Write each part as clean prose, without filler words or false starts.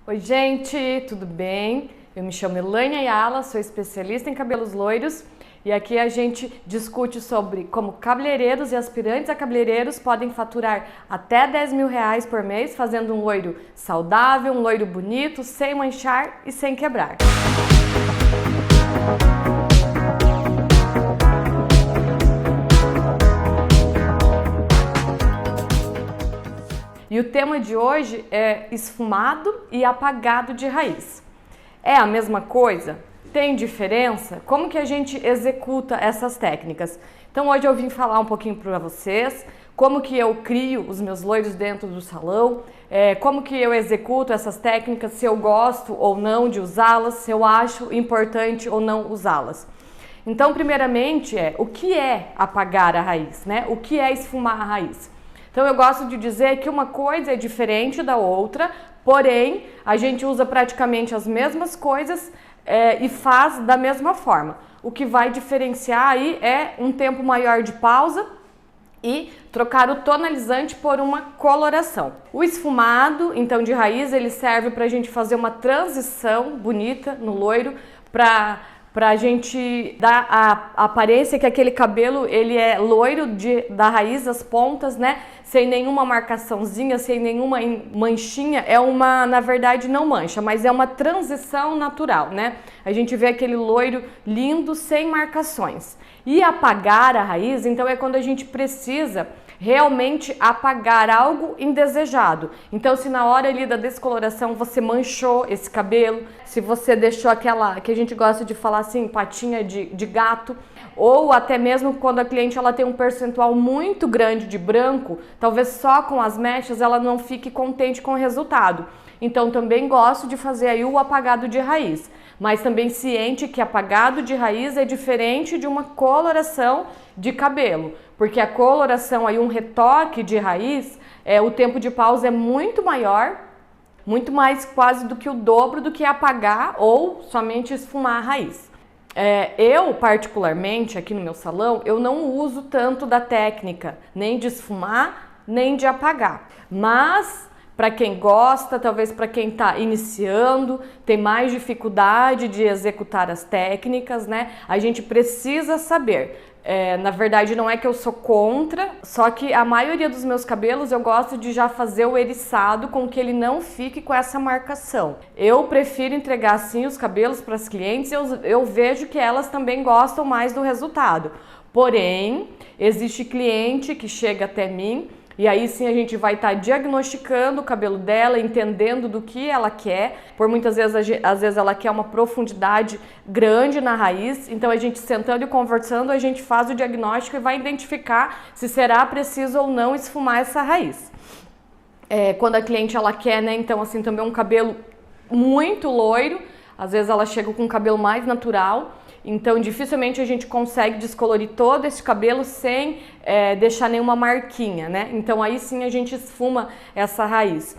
Oi, gente, tudo bem? Eu me chamo Elaine Ayala, sou especialista em cabelos loiros e aqui a gente discute sobre como cabeleireiros e aspirantes a cabeleireiros podem faturar até R$ 10.000 por mês fazendo um loiro saudável, um loiro bonito, sem manchar e sem quebrar. E o tema de hoje é esfumado e apagado de raiz. É a mesma coisa? Tem diferença? Como que a gente executa essas técnicas? Então hoje eu vim falar um pouquinho para vocês como que eu crio os meus loiros dentro do salão, como que eu executo essas técnicas, se eu gosto ou não de usá-las, se eu acho importante ou não usá-las. Então, primeiramente, o que é apagar a raiz, né? O que é esfumar a raiz? Então eu gosto de dizer que uma coisa é diferente da outra, porém a gente usa praticamente as mesmas coisas e faz da mesma forma. O que vai diferenciar aí é um tempo maior de pausa e trocar o tonalizante por uma coloração. O esfumado, então de raiz, ele serve para a gente fazer uma transição bonita no loiro, para a gente dar a aparência que aquele cabelo ele é loiro da raiz às pontas, né? Sem nenhuma marcaçãozinha, sem nenhuma manchinha. Na verdade não mancha, mas é uma transição natural, né? A gente vê aquele loiro lindo sem marcações. E apagar a raiz, então é quando a gente precisa realmente apagar algo indesejado. Então, se na hora ali da descoloração você manchou esse cabelo, se você deixou aquela que a gente gosta de falar assim, patinha de gato, ou até mesmo quando a cliente ela tem um percentual muito grande de branco, talvez só com as mechas ela não fique contente com o resultado. Então também gosto de fazer aí o apagado de raiz, mas também ciente que apagado de raiz é diferente de uma coloração de cabelo, porque a coloração aí, um retoque de raiz, o tempo de pausa é muito maior, muito mais quase do que o dobro do que apagar ou somente esfumar a raiz. Eu, particularmente, aqui no meu salão, eu não uso tanto da técnica, nem de esfumar, nem de apagar. Mas, para quem gosta, talvez para quem está iniciando, tem mais dificuldade de executar as técnicas, né? A gente precisa saber. Na verdade, não é que eu sou contra, só que a maioria dos meus cabelos eu gosto de já fazer o eriçado com que ele não fique com essa marcação. Eu prefiro entregar assim os cabelos para as clientes e eu vejo que elas também gostam mais do resultado. Porém, existe cliente que chega até mim e aí sim a gente vai estar diagnosticando o cabelo dela, entendendo do que ela quer. Por muitas vezes, às vezes ela quer uma profundidade grande na raiz, então a gente sentando e conversando, a gente faz o diagnóstico e vai identificar se será preciso ou não esfumar essa raiz. Quando a cliente ela quer, né, então assim também um cabelo muito loiro, às vezes ela chega com um cabelo mais natural. Então, dificilmente a gente consegue descolorir todo esse cabelo sem deixar nenhuma marquinha, né? Então, aí sim a gente esfuma essa raiz.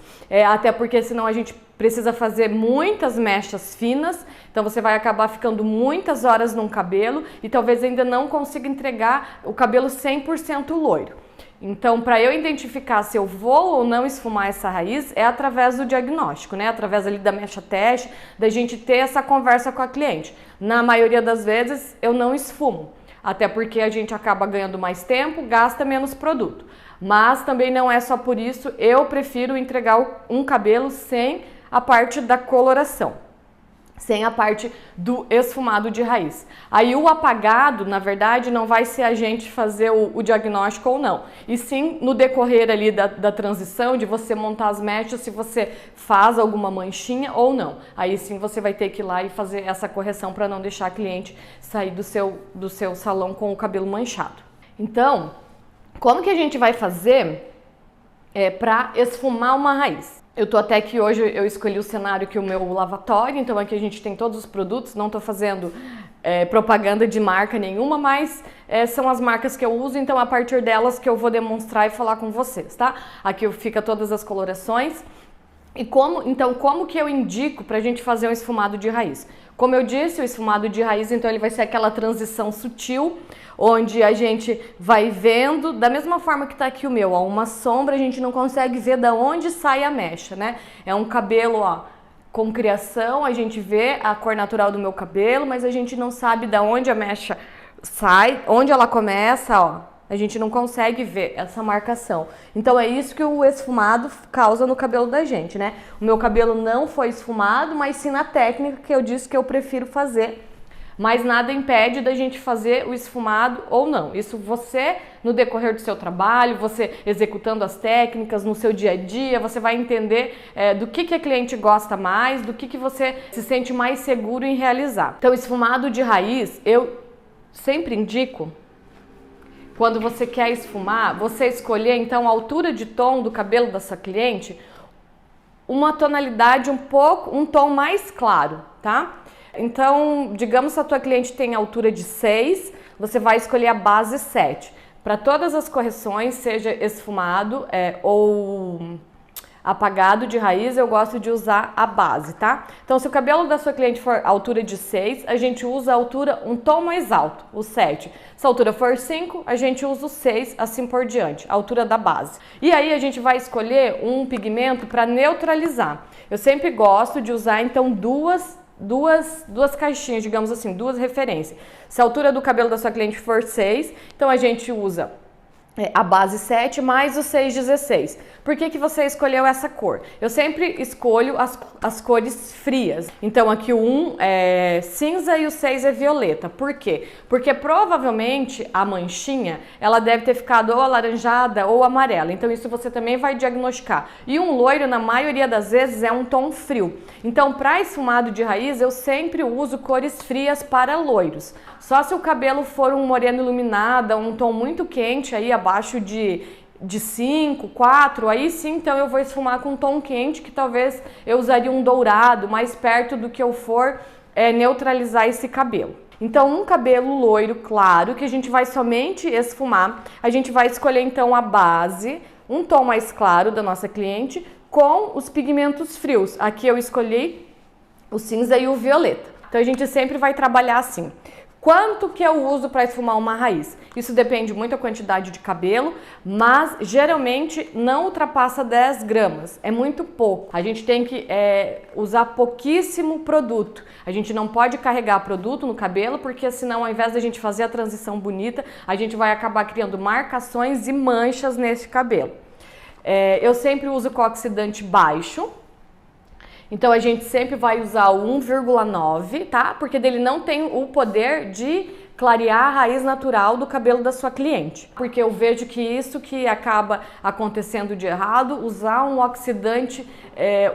Até porque senão a gente precisa fazer muitas mechas finas, então você vai acabar ficando muitas horas num cabelo e talvez ainda não consiga entregar o cabelo 100% loiro. Então, para eu identificar se eu vou ou não esfumar essa raiz é através do diagnóstico, né? Através ali da mecha teste, da gente ter essa conversa com a cliente. Na maioria das vezes, eu não esfumo, até porque a gente acaba ganhando mais tempo, gasta menos produto. Mas também não é só por isso, eu prefiro entregar um cabelo sem a parte da coloração, sem a parte do esfumado de raiz. Aí o apagado, na verdade, não vai ser a gente fazer o diagnóstico ou não, e sim no decorrer ali da transição, de você montar as mechas, se você faz alguma manchinha ou não. Aí sim você vai ter que ir lá e fazer essa correção para não deixar a cliente sair do seu salão com o cabelo manchado. Então, como que a gente vai fazer para esfumar uma raiz? Eu tô até que hoje eu escolhi o cenário que é o meu lavatório, então aqui a gente tem todos os produtos, não tô fazendo propaganda de marca nenhuma, mas são as marcas que eu uso, então a partir delas que eu vou demonstrar e falar com vocês, tá? Aqui fica todas as colorações. E como que eu indico pra gente fazer um esfumado de raiz? Como eu disse, o esfumado de raiz, então ele vai ser aquela transição sutil, onde a gente vai vendo, da mesma forma que tá aqui o meu, ó, uma sombra, a gente não consegue ver da onde sai a mecha, né? É um cabelo, ó, com criação, a gente vê a cor natural do meu cabelo, mas a gente não sabe de onde a mecha sai, onde ela começa, ó. A gente não consegue ver essa marcação. Então é isso que o esfumado causa no cabelo da gente, né? O meu cabelo não foi esfumado, mas sim na técnica que eu disse que eu prefiro fazer. Mas nada impede da gente fazer o esfumado ou não. Isso você, no decorrer do seu trabalho, você executando as técnicas no seu dia a dia, você vai entender do que a cliente gosta mais, do que você se sente mais seguro em realizar. Então, esfumado de raiz, eu sempre indico, quando você quer esfumar, você escolher então a altura de tom do cabelo da sua cliente, uma tonalidade um tom mais claro, tá? Então, digamos que a tua cliente tem altura de 6, você vai escolher a base 7. Para todas as correções, seja esfumado ou apagado de raiz, eu gosto de usar a base, tá? Então, se o cabelo da sua cliente for altura de 6, a gente usa a altura um tom mais alto, o 7. Se a altura for 5, a gente usa o 6, assim por diante, a altura da base. E aí a gente vai escolher um pigmento para neutralizar. Eu sempre gosto de usar, então, duas caixinhas, digamos assim, duas referências. Se a altura do cabelo da sua cliente for 6, então a gente usa a base 7 mais o 616. Por que você escolheu essa cor? Eu sempre escolho as cores frias. Então aqui o 1 é cinza e o 6 é violeta. Por quê? Porque provavelmente a manchinha, ela deve ter ficado ou alaranjada ou amarela. Então isso você também vai diagnosticar. E um loiro, na maioria das vezes, é um tom frio. Então para esfumado de raiz, eu sempre uso cores frias para loiros. Só se o cabelo for um moreno iluminado, um tom muito quente, aí abaixo de 5, 4, aí sim, então eu vou esfumar com um tom quente, que talvez eu usaria um dourado, mais perto do que eu for neutralizar esse cabelo. Então, um cabelo loiro claro, que a gente vai somente esfumar, a gente vai escolher então a base, um tom mais claro da nossa cliente, com os pigmentos frios. Aqui eu escolhi o cinza e o violeta. Então, a gente sempre vai trabalhar assim. Quanto que eu uso para esfumar uma raiz? Isso depende muito da quantidade de cabelo, mas geralmente não ultrapassa 10 gramas, é muito pouco. A gente tem que usar pouquíssimo produto. A gente não pode carregar produto no cabelo, porque senão ao invés da gente fazer a transição bonita, a gente vai acabar criando marcações e manchas nesse cabelo. Eu sempre uso coxidante baixo. Então a gente sempre vai usar o 1,9, tá? Porque dele não tem o poder de clarear a raiz natural do cabelo da sua cliente. Porque eu vejo que isso que acaba acontecendo de errado, usar um oxidante,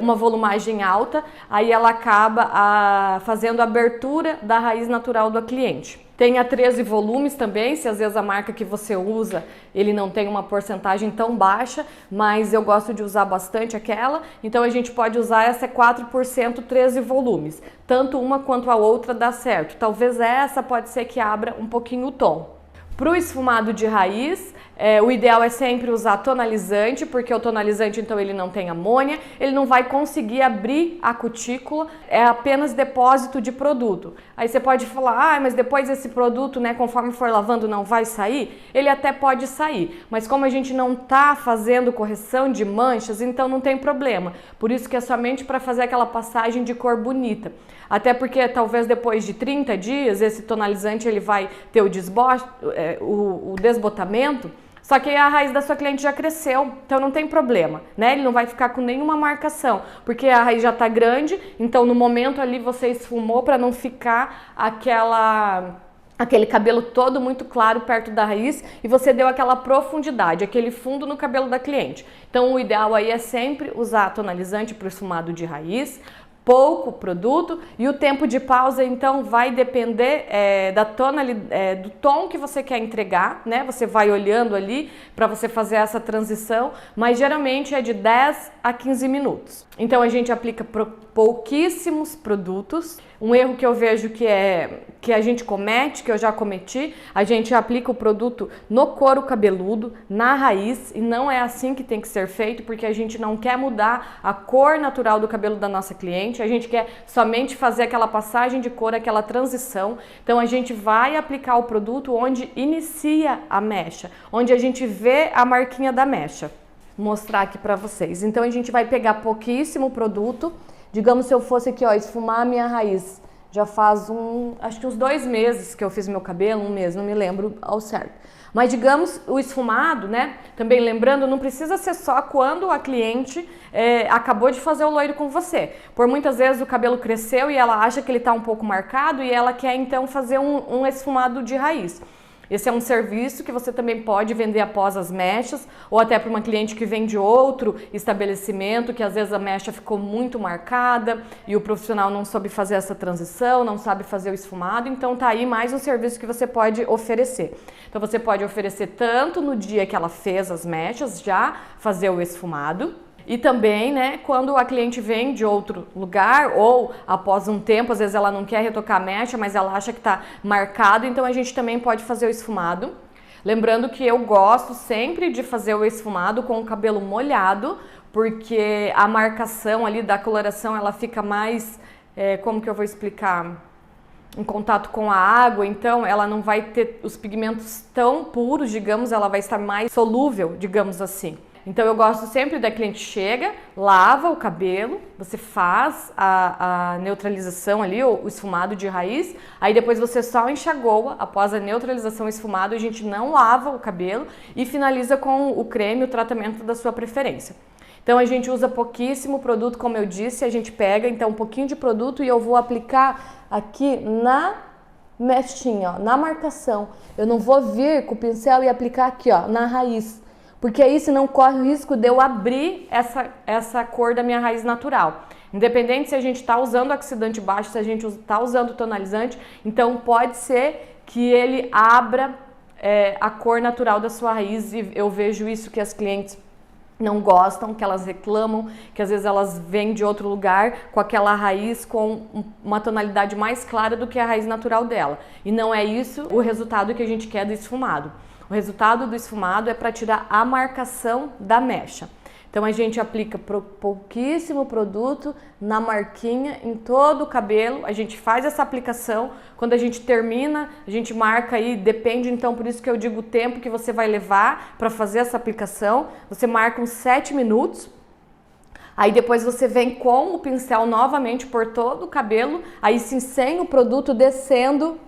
uma volumagem alta, aí ela acaba fazendo a abertura da raiz natural do cliente. Tem a 13 volumes também, se às vezes a marca que você usa, ele não tem uma porcentagem tão baixa, mas eu gosto de usar bastante aquela, então a gente pode usar essa 4% 13 volumes. Tanto uma quanto a outra dá certo. Talvez essa pode ser que abra um pouquinho o tom. Para o esfumado de raiz, o ideal é sempre usar tonalizante, porque o tonalizante então ele não tem amônia, ele não vai conseguir abrir a cutícula, é apenas depósito de produto. Aí você pode falar, mas depois esse produto, né, conforme for lavando não vai sair? Ele até pode sair, mas como a gente não está fazendo correção de manchas, então não tem problema. Por isso que é somente para fazer aquela passagem de cor bonita. Até porque talvez depois de 30 dias esse tonalizante ele vai ter o desbotamento, só que a raiz da sua cliente já cresceu, então não tem problema, né? Ele não vai ficar com nenhuma marcação, porque a raiz já está grande, então no momento ali você esfumou para não ficar aquele cabelo todo muito claro perto da raiz e você deu aquela profundidade, aquele fundo no cabelo da cliente. Então o ideal aí é sempre usar tonalizante para o esfumado de raiz, pouco produto, e o tempo de pausa então vai depender do tom que você quer entregar, né? Você vai olhando ali para você fazer essa transição, mas geralmente é de 10 a 15 minutos. Então a gente aplica pouquíssimos produtos. Um erro que eu vejo que a gente comete, que eu já cometi, a gente aplica o produto no couro cabeludo, na raiz, e não é assim que tem que ser feito, porque a gente não quer mudar a cor natural do cabelo da nossa cliente, a gente quer somente fazer aquela passagem de cor, aquela transição. Então a gente vai aplicar o produto onde inicia a mecha, onde a gente vê a marquinha da mecha. Vou mostrar aqui para vocês. Então a gente vai pegar pouquíssimo produto, Digamos se eu fosse aqui, ó, esfumar a minha raiz. Já faz acho que uns 2 meses que eu fiz meu cabelo, 1 mês, não me lembro ao certo. Mas digamos, o esfumado, né? Também lembrando, não precisa ser só quando a cliente acabou de fazer o loiro com você. Por muitas vezes o cabelo cresceu e ela acha que ele está um pouco marcado e ela quer então fazer um esfumado de raiz. Esse é um serviço que você também pode vender após as mechas, ou até para uma cliente que vem de outro estabelecimento, que às vezes a mecha ficou muito marcada e o profissional não soube fazer essa transição, não sabe fazer o esfumado, então tá aí mais um serviço que você pode oferecer. Então você pode oferecer tanto no dia que ela fez as mechas, já fazer o esfumado, e também, né, quando a cliente vem de outro lugar ou após um tempo, às vezes ela não quer retocar a mecha, mas ela acha que está marcado, então a gente também pode fazer o esfumado. Lembrando que eu gosto sempre de fazer o esfumado com o cabelo molhado, porque a marcação ali da coloração ela fica mais, como que eu vou explicar? Em contato com a água, então ela não vai ter os pigmentos tão puros, digamos, ela vai estar mais solúvel, digamos assim. Então eu gosto sempre da cliente chega, lava o cabelo, você faz a neutralização ali, o esfumado de raiz, aí depois você só enxagoa, após a neutralização esfumado, a gente não lava o cabelo e finaliza com o creme, o tratamento da sua preferência. Então a gente usa pouquíssimo produto, como eu disse, a gente pega então um pouquinho de produto e eu vou aplicar aqui na mechinha, ó, na marcação. Eu não vou vir com o pincel e aplicar aqui, ó, na raiz. Porque aí senão corre o risco de eu abrir essa cor da minha raiz natural. Independente se a gente está usando oxidante baixo, se a gente está usando tonalizante, então pode ser que ele abra a cor natural da sua raiz e eu vejo isso que as clientes não gostam, que elas reclamam, que às vezes elas vêm de outro lugar com aquela raiz com uma tonalidade mais clara do que a raiz natural dela. E não é isso o resultado que a gente quer do esfumado. O resultado do esfumado é para tirar a marcação da mecha. Então a gente aplica pouquíssimo produto na marquinha, em todo o cabelo, a gente faz essa aplicação, quando a gente termina, a gente marca aí, depende então, por isso que eu digo o tempo que você vai levar para fazer essa aplicação, você marca uns 7 minutos, aí depois você vem com o pincel novamente por todo o cabelo, aí sim sem o produto descendo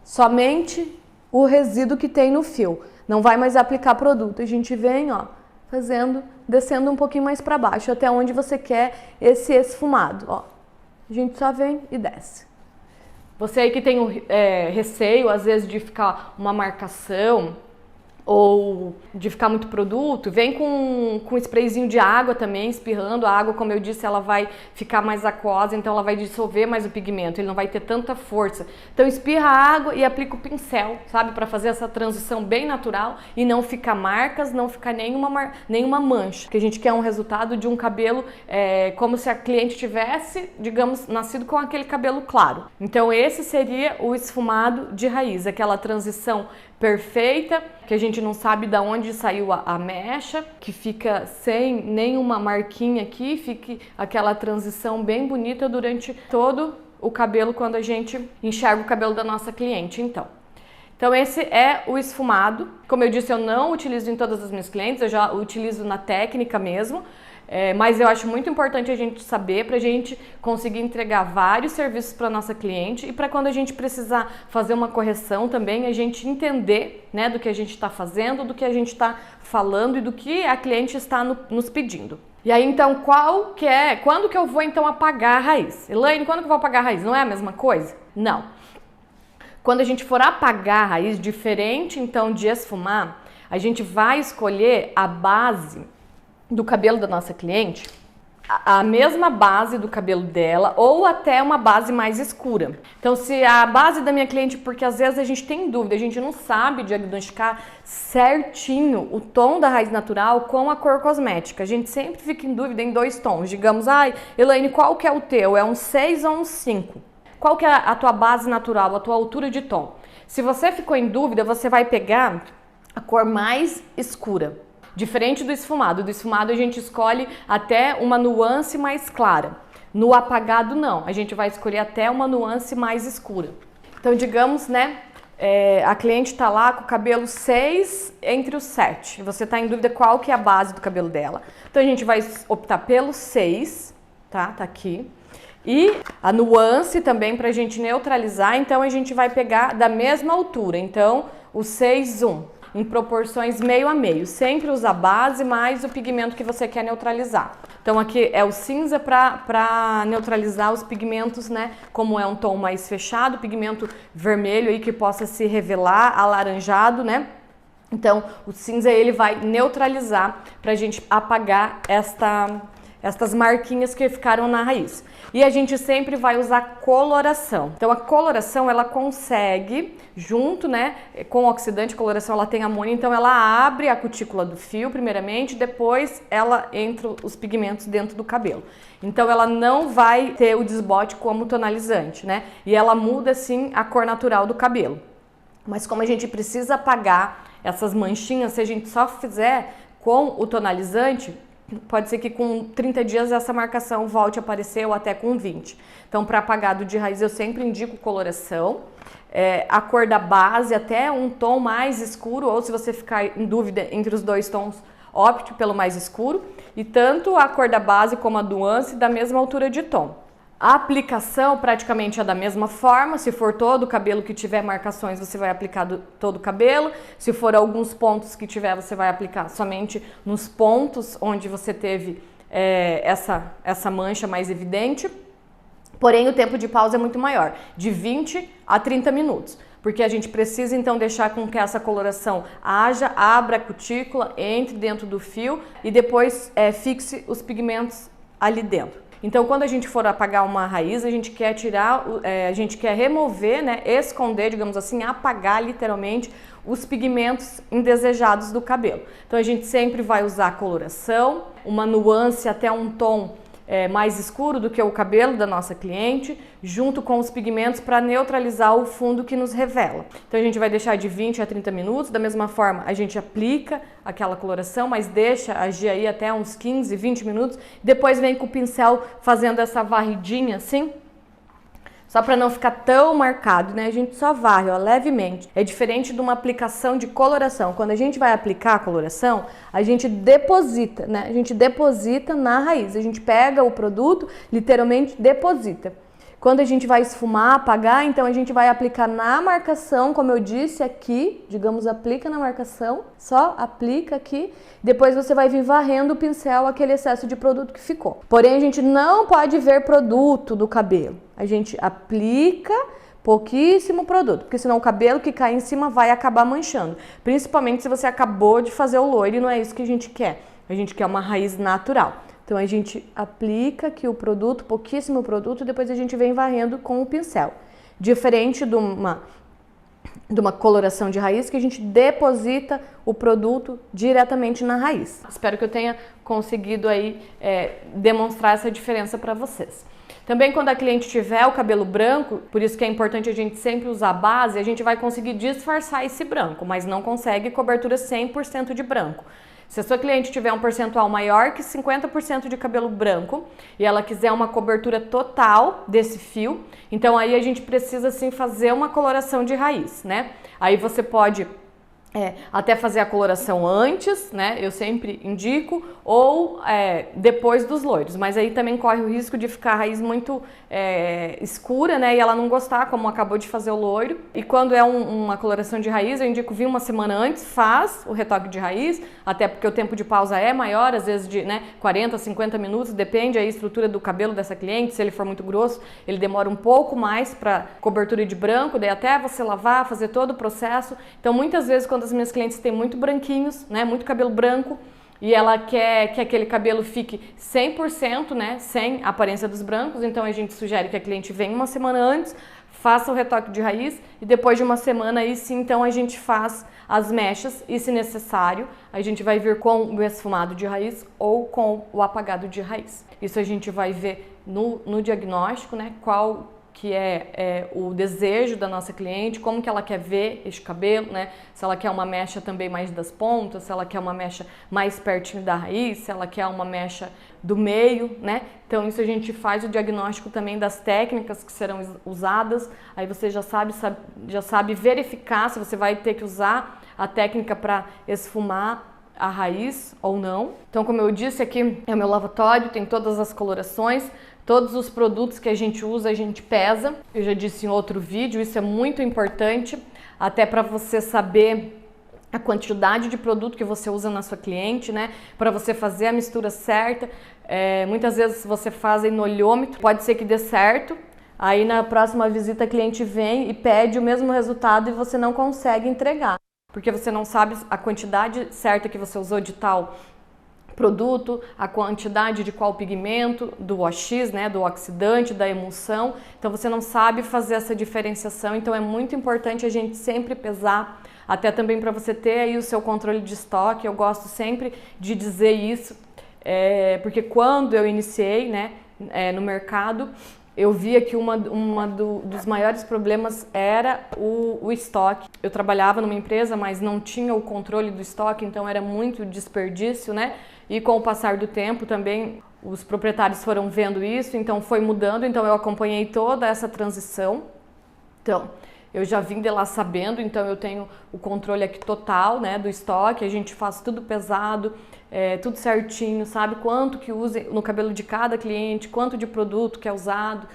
somente o resíduo que tem no fio, não vai mais aplicar produto, a gente vem, ó, fazendo, descendo um pouquinho mais para baixo, até onde você quer esse esfumado, ó. A gente só vem e desce. Você aí que tem receio, às vezes, de ficar uma marcação ou de ficar muito produto, vem com um sprayzinho de água também, espirrando. A água, como eu disse, ela vai ficar mais aquosa, então ela vai dissolver mais o pigmento, ele não vai ter tanta força. Então espirra a água e aplica o pincel, sabe? Para fazer essa transição bem natural e não ficar marcas, não ficar nenhuma mancha. Que a gente quer um resultado de um cabelo como se a cliente tivesse, digamos, nascido com aquele cabelo claro. Então esse seria o esfumado de raiz, aquela transição perfeita, que a gente não sabe de onde saiu a mecha, que fica sem nenhuma marquinha aqui, fique aquela transição bem bonita durante todo o cabelo quando a gente enxerga o cabelo da nossa cliente, Então esse é o esfumado. Como eu disse, eu não utilizo em todas as minhas clientes, eu já utilizo na técnica mesmo, mas eu acho muito importante a gente saber para a gente conseguir entregar vários serviços para nossa cliente e para quando a gente precisar fazer uma correção também, a gente entender, né, do que a gente está fazendo, do que a gente está falando e do que a cliente está nos pedindo. E aí então, quando que eu vou então apagar a raiz? Elaine, quando que eu vou apagar a raiz? Não é a mesma coisa? Não. Quando a gente for apagar a raiz, diferente então de esfumar, a gente vai escolher a base do cabelo da nossa cliente, a mesma base do cabelo dela ou até uma base mais escura. Então se a base da minha cliente, porque às vezes a gente tem dúvida, a gente não sabe diagnosticar certinho o tom da raiz natural com a cor cosmética. A gente sempre fica em dúvida em 2 tons. Digamos, Elaine, qual que é o teu? É um 6 ou um 5? Qual que é a tua base natural, a tua altura de tom? Se você ficou em dúvida, você vai pegar a cor mais escura. Diferente do esfumado. Do esfumado a gente escolhe até uma nuance mais clara. No apagado não, a gente vai escolher até uma nuance mais escura. Então digamos, né, a cliente está lá com o cabelo 6 entre os 7. Você está em dúvida qual que é a base do cabelo dela. Então a gente vai optar pelo 6 tá? Tá aqui. E a nuance também pra gente neutralizar, então a gente vai pegar da mesma altura, então o 6:1, em proporções meio a meio. Sempre usa a base mais o pigmento que você quer neutralizar. Então aqui é o cinza para neutralizar os pigmentos, né? Como é um tom mais fechado, pigmento vermelho aí que possa se revelar, alaranjado, né? Então o cinza ele vai neutralizar pra gente apagar estas marquinhas que ficaram na raiz. E a gente sempre vai usar coloração. Então a coloração ela consegue, junto, né, com o oxidante, a coloração ela tem amônia, então ela abre a cutícula do fio primeiramente, depois ela entra os pigmentos dentro do cabelo. Então ela não vai ter o desbote como tonalizante, né? E ela muda sim a cor natural do cabelo. Mas como a gente precisa apagar essas manchinhas, se a gente só fizer com o tonalizante, pode ser que com 30 dias essa marcação volte a aparecer ou até com 20. Então, para apagado de raiz, eu sempre indico coloração. A cor da base até um tom mais escuro, ou se você ficar em dúvida entre os dois tons, opte pelo mais escuro. E tanto a cor da base como a nuance da mesma altura de tom. A aplicação praticamente é da mesma forma, se for todo o cabelo que tiver marcações, você vai aplicar todo o cabelo. Se for alguns pontos que tiver, você vai aplicar somente nos pontos onde você teve essa mancha mais evidente. Porém, o tempo de pausa é muito maior, de 20 a 30 minutos. Porque a gente precisa então deixar com que essa coloração haja, abra a cutícula, entre dentro do fio e depois fixe os pigmentos ali dentro. Então, quando a gente for apagar uma raiz, a gente quer a gente quer remover, né, esconder, digamos assim, apagar literalmente os pigmentos indesejados do cabelo. Então, a gente sempre vai usar a coloração, uma nuance até um tom mais escuro do que o cabelo da nossa cliente, junto com os pigmentos para neutralizar o fundo que nos revela. Então a gente vai deixar de 20 a 30 minutos, da mesma forma a gente aplica aquela coloração, mas deixa agir aí até uns 15, 20 minutos, depois vem com o pincel fazendo essa varridinha assim, só para não ficar tão marcado, né? A gente só varre, ó, levemente. É diferente de uma aplicação de coloração. Quando a gente vai aplicar a coloração, a gente deposita, né? A gente deposita na raiz. A gente pega o produto, literalmente deposita. Quando a gente vai esfumar, apagar, então a gente vai aplicar na marcação, como eu disse aqui, digamos, aplica na marcação, só aplica aqui, depois você vai vir varrendo o pincel aquele excesso de produto que ficou. Porém, a gente não pode ver produto do cabelo. A gente aplica pouquíssimo produto, porque senão o cabelo que cai em cima vai acabar manchando. Principalmente se você acabou de fazer o loiro e não é isso que a gente quer. A gente quer uma raiz natural. Então a gente aplica aqui o produto, pouquíssimo produto, depois a gente vem varrendo com o pincel. Diferente de uma coloração de raiz que a gente deposita o produto diretamente na raiz. Espero que eu tenha conseguido aí demonstrar essa diferença para vocês. Também quando a cliente tiver o cabelo branco, por isso que é importante a gente sempre usar base, a gente vai conseguir disfarçar esse branco, mas não consegue cobertura 100% de branco. Se a sua cliente tiver um percentual maior que 50% de cabelo branco e ela quiser uma cobertura total desse fio, então aí a gente precisa sim fazer uma coloração de raiz, né? Aí você pode até fazer a coloração antes, né? Eu sempre indico, ou depois dos loiros, mas aí também corre o risco de ficar a raiz muito escura, né? E ela não gostar, como acabou de fazer o loiro. E quando é uma coloração de raiz, eu indico vir uma semana antes, faz o retoque de raiz, até porque o tempo de pausa é maior, às vezes de 40, 50 minutos, depende aí da estrutura do cabelo dessa cliente. Se ele for muito grosso, ele demora um pouco mais para cobertura de branco, daí até você lavar, fazer todo o processo. Então muitas vezes quando as minhas clientes têm muito branquinhos, né, muito cabelo branco, e ela quer que aquele cabelo fique 100%, né, sem a aparência dos brancos, então a gente sugere que a cliente venha uma semana antes, faça o retoque de raiz e depois de uma semana aí sim, então a gente faz as mechas e se necessário, a gente vai vir com o esfumado de raiz ou com o apagado de raiz. Isso a gente vai ver no diagnóstico, né, qual que é o desejo da nossa cliente, como que ela quer ver este cabelo, né? Se ela quer uma mecha também mais das pontas, se ela quer uma mecha mais pertinho da raiz, se ela quer uma mecha do meio, né? Então isso a gente faz o diagnóstico também das técnicas que serão usadas, aí você já sabe verificar se você vai ter que usar a técnica para esfumar a raiz ou não. Então, como eu disse, aqui é o meu lavatório, tem todas as colorações, todos os produtos que a gente usa, a gente pesa. Eu já disse em outro vídeo, isso é muito importante, até para você saber a quantidade de produto que você usa na sua cliente, né? Para você fazer a mistura certa. Muitas vezes você faz aí no olhômetro, pode ser que dê certo. Aí na próxima visita a cliente vem e pede o mesmo resultado e você não consegue entregar, porque você não sabe a quantidade certa que você usou de tal produto, a quantidade de qual pigmento, do OX, né, do oxidante, da emulsão. Então você não sabe fazer essa diferenciação, então é muito importante a gente sempre pesar, até também para você ter aí o seu controle de estoque. Eu gosto sempre de dizer isso, porque quando eu iniciei, né, no mercado, eu via que dos maiores problemas era o estoque. Eu trabalhava numa empresa, mas não tinha o controle do estoque, então era muito desperdício, né? E com o passar do tempo também os proprietários foram vendo isso, então foi mudando, então eu acompanhei toda essa transição. Então, eu já vim de lá sabendo, então eu tenho o controle aqui total, né, do estoque, a gente faz tudo pesado, tudo certinho, sabe quanto que usa no cabelo de cada cliente, quanto de produto que é usado.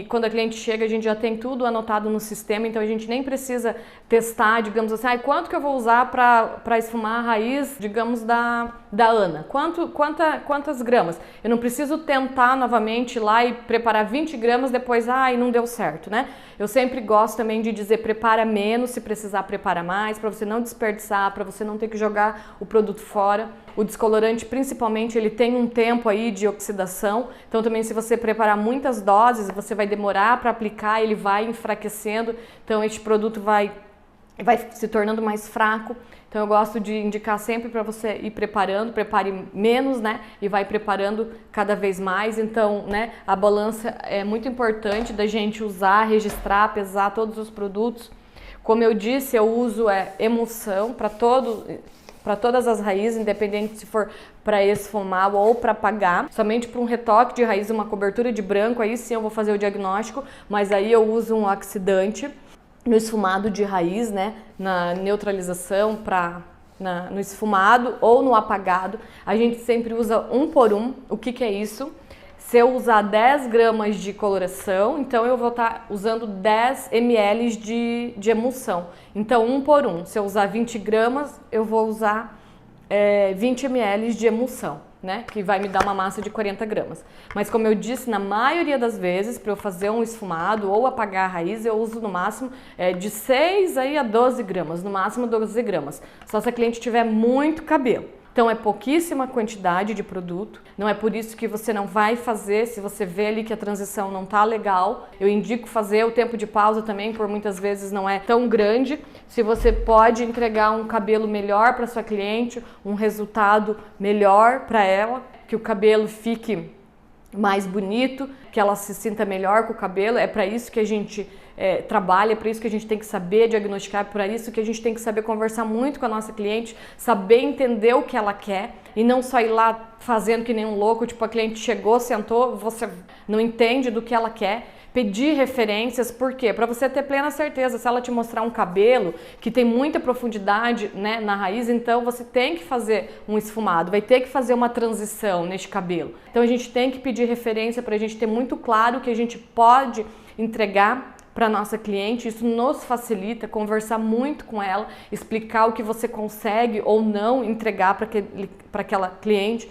Quando a cliente chega, a gente já tem tudo anotado no sistema, então a gente nem precisa testar, digamos assim, quanto que eu vou usar para esfumar a raiz, digamos, da Ana, quantas gramas. Eu não preciso tentar novamente ir lá e preparar 20 gramas, depois, não deu certo, né? Eu sempre gosto também de dizer, prepara menos, se precisar prepara mais, para você não desperdiçar, para você não ter que jogar o produto fora. O descolorante, principalmente, ele tem um tempo aí de oxidação, então também se você preparar muitas doses, você vai demorar para aplicar, ele vai enfraquecendo, então este produto vai se tornando mais fraco. Então eu gosto de indicar sempre para você ir preparando, prepare menos, né? E vai preparando cada vez mais. Então, né, a balança é muito importante da gente usar, registrar, pesar todos os produtos. Como eu disse, eu uso emulsão para todas as raízes, independente se for para esfumar ou para apagar. Somente para um retoque de raiz, uma cobertura de branco, aí sim eu vou fazer o diagnóstico, mas aí eu uso um oxidante no esfumado de raiz, né, na neutralização, no esfumado ou no apagado. A gente sempre usa 1 por 1. O que é isso? Se eu usar 10 gramas de coloração, então eu vou estar usando 10 ml de emulsão. Então 1 por 1. Se eu usar 20 gramas, eu vou usar 20 ml de emulsão, né? Que vai me dar uma massa de 40 gramas. Mas como eu disse, na maioria das vezes, para eu fazer um esfumado ou apagar a raiz, eu uso no máximo de 6 a 12 gramas, no máximo 12 gramas. Só se a cliente tiver muito cabelo. Então é pouquíssima quantidade de produto, não é por isso que você não vai fazer, se você vê ali que a transição não tá legal. Eu indico fazer, o tempo de pausa também, por muitas vezes não é tão grande. Se você pode entregar um cabelo melhor para sua cliente, um resultado melhor para ela, que o cabelo fique mais bonito, que ela se sinta melhor com o cabelo, é para isso que a gente trabalha, é para isso que a gente tem que saber diagnosticar, é para isso que a gente tem que saber conversar muito com a nossa cliente, saber entender o que ela quer e não só ir lá fazendo que nem um louco, tipo a cliente chegou, sentou, você não entende do que ela quer. Pedir referências, por quê? Para você ter plena certeza, se ela te mostrar um cabelo que tem muita profundidade, né, na raiz, então você tem que fazer um esfumado, vai ter que fazer uma transição neste cabelo. Então a gente tem que pedir referência para a gente ter muito claro o que a gente pode entregar para nossa cliente. Isso nos facilita conversar muito com ela, explicar o que você consegue ou não entregar para aquela cliente.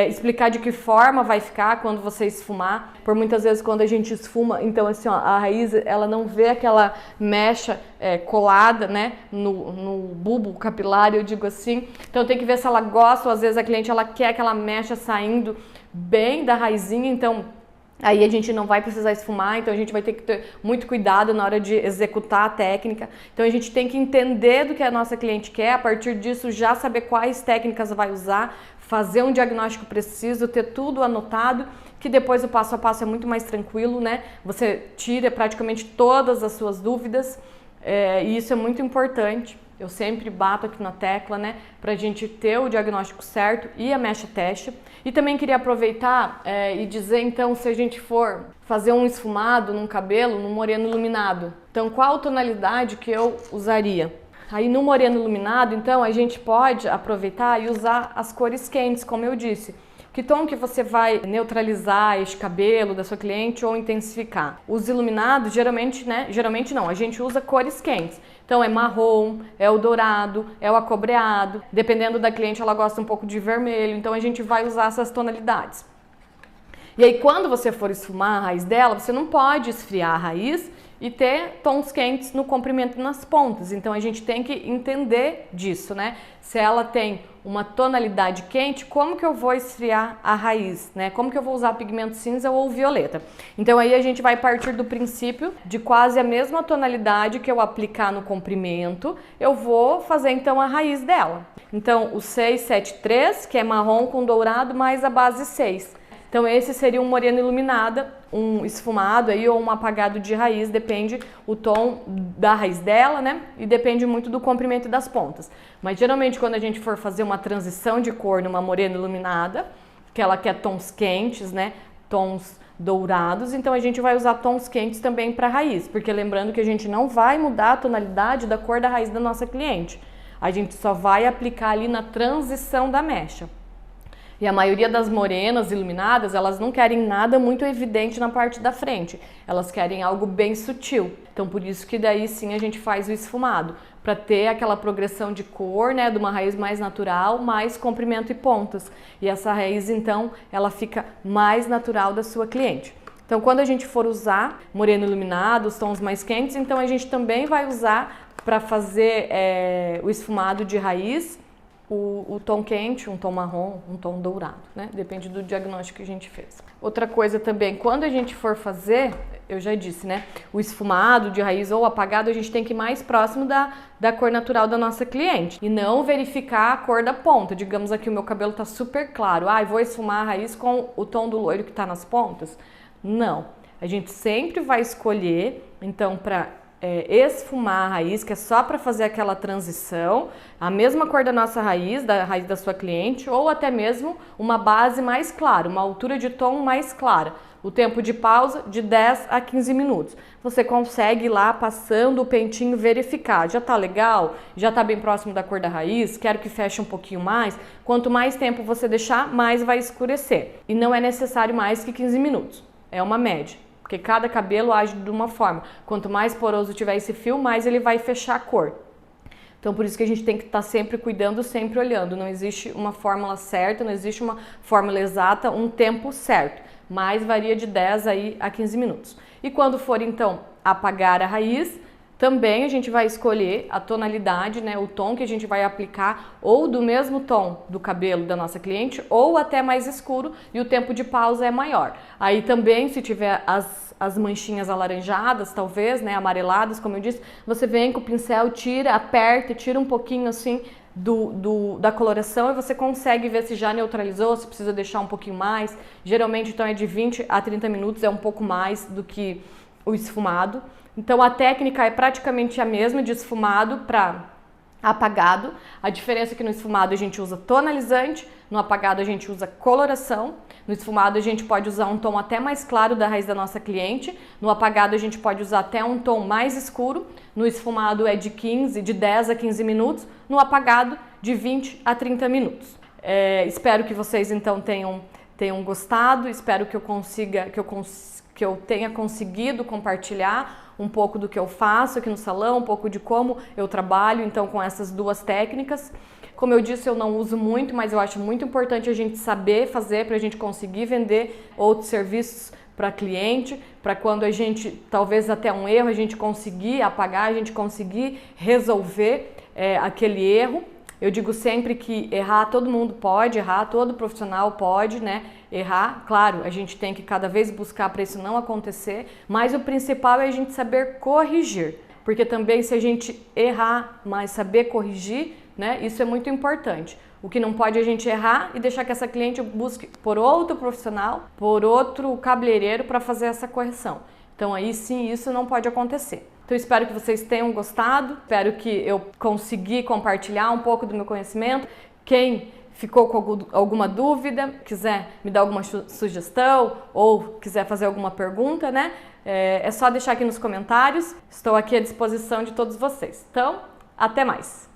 Explicar de que forma vai ficar quando você esfumar. Por muitas vezes quando a gente esfuma, então assim, ó, a raiz ela não vê aquela mecha colada, né, no bulbo capilar, eu digo assim. Então tem que ver se ela gosta, ou às vezes a cliente ela quer aquela mecha saindo bem da raizinha, então aí a gente não vai precisar esfumar, então a gente vai ter que ter muito cuidado na hora de executar a técnica. Então a gente tem que entender do que a nossa cliente quer, a partir disso já saber quais técnicas vai usar, fazer um diagnóstico preciso, ter tudo anotado, que depois o passo a passo é muito mais tranquilo, né? Você tira praticamente todas as suas dúvidas, e isso é muito importante. Eu sempre bato aqui na tecla, né, pra gente ter o diagnóstico certo e a mecha teste. E também queria aproveitar e dizer, então, se a gente for fazer um esfumado num cabelo, num moreno iluminado, então qual tonalidade que eu usaria? Aí no moreno iluminado, então, a gente pode aproveitar e usar as cores quentes, como eu disse. Que tom que você vai neutralizar este cabelo da sua cliente ou intensificar? Os iluminados, geralmente, né? Geralmente não, a gente usa cores quentes. Então é marrom, é o dourado, é o acobreado. Dependendo da cliente, ela gosta um pouco de vermelho, então a gente vai usar essas tonalidades. E aí quando você for esfumar a raiz dela, você não pode esfriar a raiz e ter tons quentes no comprimento e nas pontas. Então a gente tem que entender disso, né? Se ela tem uma tonalidade quente, como que eu vou esfriar a raiz, né? Como que eu vou usar pigmento cinza ou violeta? Então aí a gente vai partir do princípio de quase a mesma tonalidade que eu aplicar no comprimento, eu vou fazer então a raiz dela. Então o 673, que é marrom com dourado, mais a base 6. Então esse seria um moreno iluminada, um esfumado aí ou um apagado de raiz, depende o tom da raiz dela, né? E depende muito do comprimento e das pontas. Mas geralmente quando a gente for fazer uma transição de cor numa morena iluminada, que ela quer tons quentes, né? Tons dourados, então a gente vai usar tons quentes também para raiz, porque lembrando que a gente não vai mudar a tonalidade da cor da raiz da nossa cliente. A gente só vai aplicar ali na transição da mecha. E a maioria das morenas iluminadas, elas não querem nada muito evidente na parte da frente. Elas querem algo bem sutil. Então, por isso que daí sim a gente faz o esfumado. Para ter aquela progressão de cor, né, de uma raiz mais natural, mais comprimento e pontas. E essa raiz, então, ela fica mais natural da sua cliente. Então, quando a gente for usar moreno iluminado, os tons mais quentes, então a gente também vai usar para fazer o esfumado de raiz, o tom quente, um tom marrom, um tom dourado, né? Depende do diagnóstico que a gente fez. Outra coisa também, quando a gente for fazer, eu já disse, né? O esfumado de raiz ou apagado, a gente tem que ir mais próximo da cor natural da nossa cliente. E não verificar a cor da ponta. Digamos aqui, o meu cabelo tá super claro. Ah, eu vou esfumar a raiz com o tom do loiro que tá nas pontas? Não. A gente sempre vai escolher, então, para esfumar a raiz, que é só para fazer aquela transição, a mesma cor da nossa raiz, da raiz da sua cliente, ou até mesmo uma base mais clara, uma altura de tom mais clara. O tempo de pausa de 10 a 15 minutos. Você consegue ir lá passando o pentinho verificar. Já tá legal? Já tá bem próximo da cor da raiz? Quero que feche um pouquinho mais. Quanto mais tempo você deixar, mais vai escurecer. E não é necessário mais que 15 minutos. É uma média. Porque cada cabelo age de uma forma. Quanto mais poroso tiver esse fio, mais ele vai fechar a cor. Então, por isso que a gente tem que estar sempre cuidando, sempre olhando. Não existe uma fórmula certa, não existe uma fórmula exata, um tempo certo. Mas varia de 10 aí a 15 minutos. E quando for, então, apagar a raiz, também a gente vai escolher a tonalidade, né, o tom que a gente vai aplicar, ou do mesmo tom do cabelo da nossa cliente, ou até mais escuro, e o tempo de pausa é maior. Aí também, se tiver as manchinhas alaranjadas, talvez, né, amareladas, como eu disse, você vem com o pincel, tira, aperta e tira um pouquinho assim da coloração e você consegue ver se já neutralizou, se precisa deixar um pouquinho mais. Geralmente, então, é de 20 a 30 minutos, é um pouco mais do que o esfumado. Então a técnica é praticamente a mesma de esfumado para apagado. A diferença é que no esfumado a gente usa tonalizante, no apagado a gente usa coloração. No esfumado a gente pode usar um tom até mais claro da raiz da nossa cliente. No apagado a gente pode usar até um tom mais escuro. No esfumado é de 10 a 15 minutos. No apagado de 20 a 30 minutos. Espero que vocês então tenham gostado. Espero que eu tenha conseguido compartilhar um pouco do que eu faço aqui no salão, um pouco de como eu trabalho, então, com essas duas técnicas. Como eu disse, eu não uso muito, mas eu acho muito importante a gente saber fazer para a gente conseguir vender outros serviços para cliente, para quando a gente, talvez até um erro, a gente conseguir apagar, a gente conseguir resolver aquele erro. Eu digo sempre que errar todo mundo pode, errar todo profissional pode, né? Errar, claro, a gente tem que cada vez buscar para isso não acontecer, mas o principal é a gente saber corrigir, porque também se a gente errar, mas saber corrigir, né? Isso é muito importante. O que não pode é a gente errar e deixar que essa cliente busque por outro profissional, por outro cabeleireiro para fazer essa correção. Então aí sim, isso não pode acontecer. Então espero que vocês tenham gostado, espero que eu consegui compartilhar um pouco do meu conhecimento. Quem ficou com alguma dúvida, quiser me dar alguma sugestão ou quiser fazer alguma pergunta, né? É só deixar aqui nos comentários, estou aqui à disposição de todos vocês. Então, Até mais!